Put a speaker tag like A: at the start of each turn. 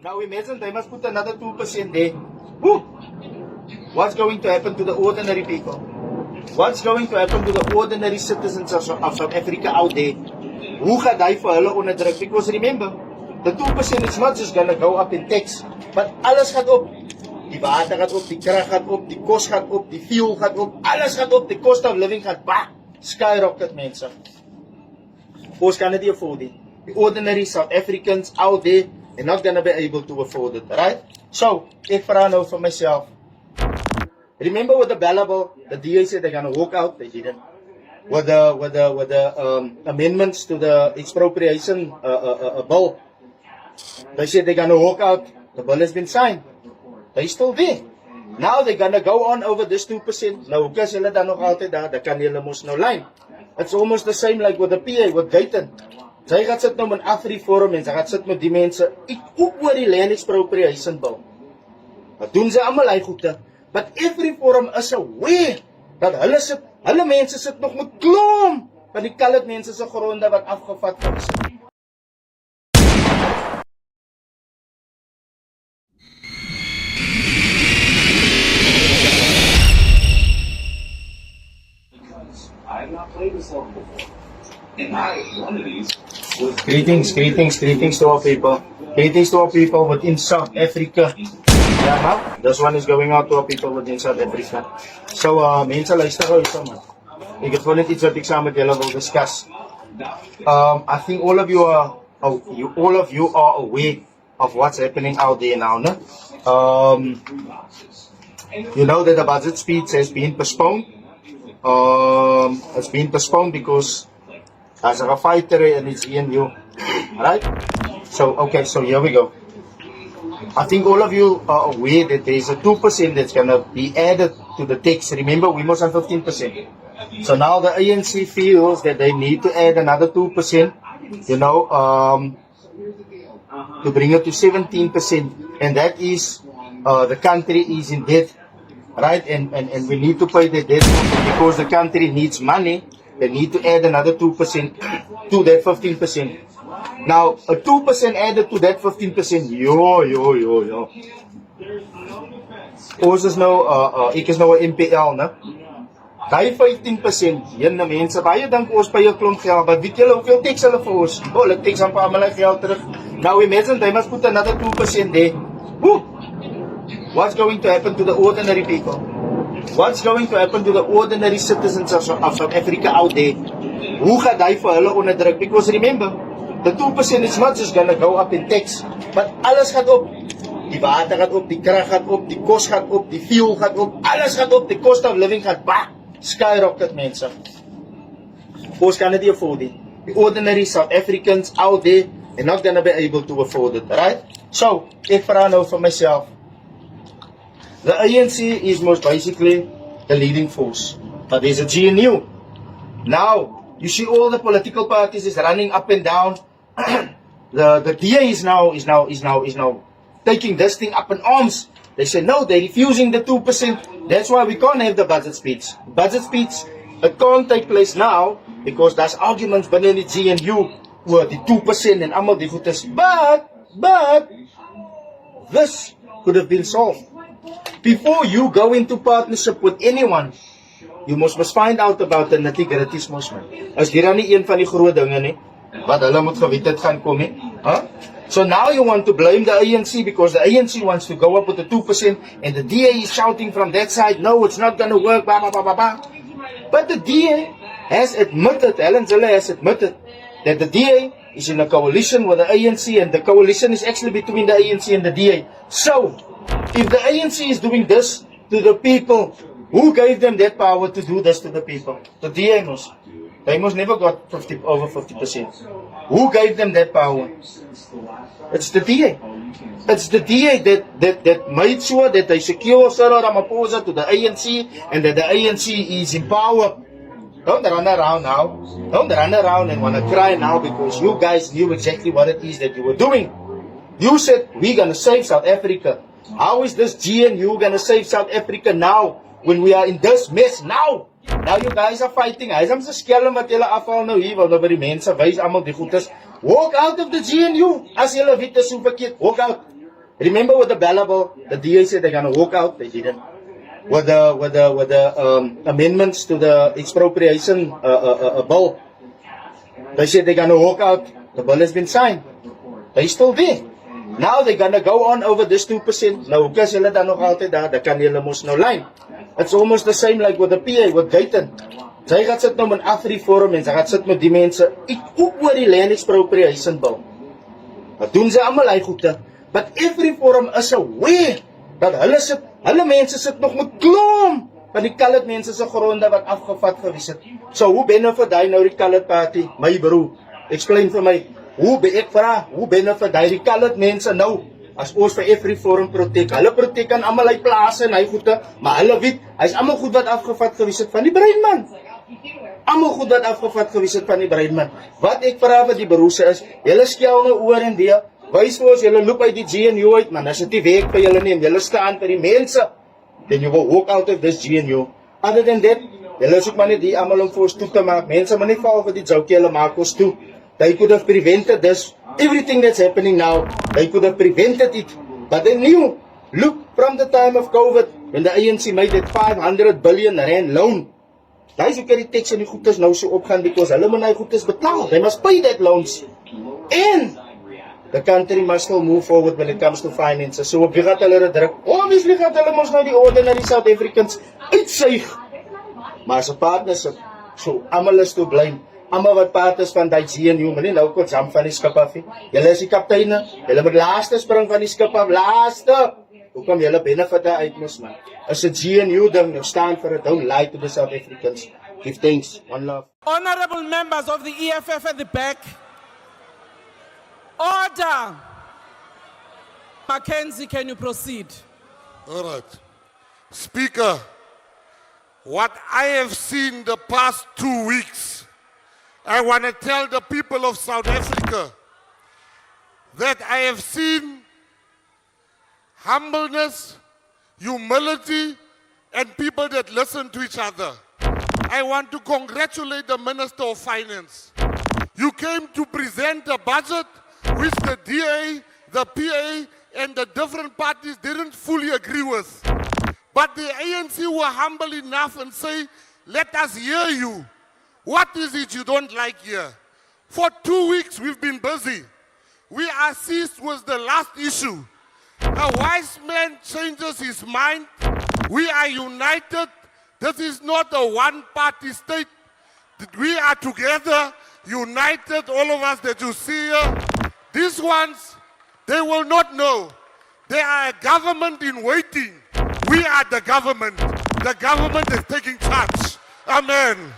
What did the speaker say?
A: Now imagine they must put another 2% there. Woo! What's going to happen to the ordinary people? What's going to happen to the ordinary citizens of South Africa out there? Hoe gaan hy vir hulle onderdruk? Because remember, the 2% is not just gonna go up in tax, but alles gaat op. Die water gaat op, die krag gaat op, die kos gaat op, die fuel gaat op, alles gaat op, die cost of living gaat skyrocket, mense. Ons kan dit nie afford nie. The ordinary South Africans out there are not gonna be able to afford it, right? So, ek vra nou vir myself. Remember with the Bellable, the DA said they're gonna walk out, they didn't. With the amendments to the expropriation bill, they said they're gonna walk out. The bill has been signed. They're still there. Now they're gonna go on over this 2%. Nou, because hulle dan nog altyd daar, dan kan hulle mos nou lyn. It's almost the same like with the PA, with Guyton. Sy gaan sit nou met AfriForum en sy gaan sit met die mense. Ek ook oor die land expropriation bill. Wat doen sy almal hy goede? But AfriForum is aware dat hulle mense sit nog met klomp van die colored mense se gronde wat afgevat word.
B: I've not played this level before. And one of these was...
A: Greetings to all people. Greetings to all people within South Africa. Yeah, now, this one is going out to all people within South Africa. So, mense luister gou hierso man. Ek het gewoon net iets wat ek saam met julle wil discuss. I think all of you are aware of what's happening out there now, no? You know that the budget speech has been postponed. It's been postponed because as a fighter and it's GNU, right? So, okay, so here we go. I think all of you are aware that there is a 2% that's going to be added to the tax. Remember, we must have 15%. So now the ANC feels that they need to add another 2%, you know, to bring it to 17%. And that is, the country is in debt, right? And we need to pay the debt because the country needs money. They need to add another 2% to that 15%. Now, a 2% added to that 15%, yo. Ons is nou, ek is nou 'n MPL, né? Daai 15%, yan na mense, baie dink ons by 'n klomp geld, maar weet julle hoeveel tax hulle vir ons? Hulle tax aan almal geld terug. Now imagine they must put another 2% there. Woo! What's going to happen to the ordinary people? What's going to happen to the ordinary citizens of South Africa out there? Hoe gaan hy vir hulle onderdruk? Because remember, the 2% is not just gonna go up in tax, but alles gaat op. Die water gaat op, die krag gaat op, die kos gaat op, die fuel gaat op, alles gaat op, die cost of living gaat skyrocket, mense. Ons kan dit nie afford nie. The ordinary South Africans out there are not gonna be able to afford it, right? So, ek vra nou vir myself. The ANC is most basically the leading force, but there's a GNU. Now, you see all the political parties is running up and down. The DA is now taking this thing up in arms. They say no, they're refusing the 2%. That's why we can't have the budget speech. Budget speech, it can't take place now because there's arguments within the GNU where the 2% and almal die goedes. But this could have been solved. Before you go into partnership with anyone, you must find out about the nitty-gritties, mos man. As dit dan nie een van die groot dinge nie wat hulle moet geweet het gaan kom nie. Huh? So now you want to blame the ANC because the ANC wants to go up with the 2% and the DA is shouting from that side, no, it's not going to work, blah, blah, blah, blah, blah. But the DA has admitted, Helen Zille has admitted that the DA is in a coalition with the ANC and the coalition is actually between the ANC and the DA. So, if the ANC is doing this to the people, who gave them that power to do this to the people? The DA must. They must never got over 50%. Who gave them that power? It's the DA. It's the DA that made sure that they secure Cyril Ramaphosa to the ANC and that the ANC is in power. Don't run around now. Don't run around and want to cry now because you guys knew exactly what it is that you were doing. You said, we're going to save South Africa. How is this GNU going to save South Africa now when we are in this mess now? Now you guys are fighting. Hy is om se skelm wat julle afhaal nou hier, want nou by die mense wys almal die goedes. Walk out of the GNU. As julle weet is so verkeerd, walk out. Remember with the Bala bill, the DA said they're going to walk out. They didn't. With the amendments to the expropriation bill, they said they're going to walk out. The bill has been signed. They're still there. Now they're going to go on over this 2%. Nou, hoe kan hulle dan nog altyd daar? Dan kan hulle mos nou lyn. It's almost the same like with the PA, with Guyton. Sy gaan sit nou met AfriForum en sy gaan sit met die mense ook oor die land expropriation bill. Wat doen sy almal hy goede? But AfriForum is aware dat hulle mense sit nog met klomp van die colored mense se gronde wat afgevat gewees het. So hoe benefit hy nou die colored party? My bro, explain vir my. Hoe benefit hy die colored mense nou as ons vir AfriForum protect? Hulle protect aan almal hy plase en hy goede, maar hulle weet, hy's almal goed wat afgevat gewees het van die breinman. Almal goed wat afgevat gewees het van die breinman. Wat ek vra vir die beroese is, julle skel nou oor en deur. Wys vir ons, julle loop uit die GNU uit, man. As dit nie werk vir julle nie, julle staan vir die mense. Then you will walk out of this GNU. Other than that, julle soek maar net die almal om vir ons toe te maak. Mense moet nie val vir die joke, julle maak ons toe. They could have prevented this. Everything that's happening now, they could have prevented it. But they knew. Look, from the time of COVID, when the ANC made that 500 billion rand loan, daai is ook die teks en die goedes nou so opgaan because hulle moet hy goedes betaal. They must pay that loans. And the country must still move forward when it comes to finances. So op wie gaat hulle dit druk? Obviously gaat hulle mos nou die ordinary South Africans uitsuig. Maar as 'n partnership, so almal is toe blame. Almal wat part is van die GNU, maar nie nou kort jump van die skip af nie. Julle is die kapteine, julle moet laaste spring van die skip af, laaste. Hoekom julle benefit daar uit mos man? As 'n GNU ding, nou staan vir it, don't lie to the South Africans. Give thanks, one love.
C: Honorable members of the EFF at the back, order. Mackenzie, can you proceed?
D: All right. Speaker, what I have seen the past 2 weeks, I want to tell the people of South Africa that I have seen humbleness, humility, and people that listen to each other. I want to congratulate the Minister of Finance. You came to present a budget which the DA, the PA, and the different parties didn't fully agree with. But the ANC were humble enough and say, let us hear you. What is it you don't like here? For 2 weeks we've been busy. We are seized with the last issue. A wise man changes his mind. We are united. This is not a one-party state. We are together, united, all of us that you see here. These ones, they will not know. They are a government in waiting. We are the government. The government is taking charge. Amen.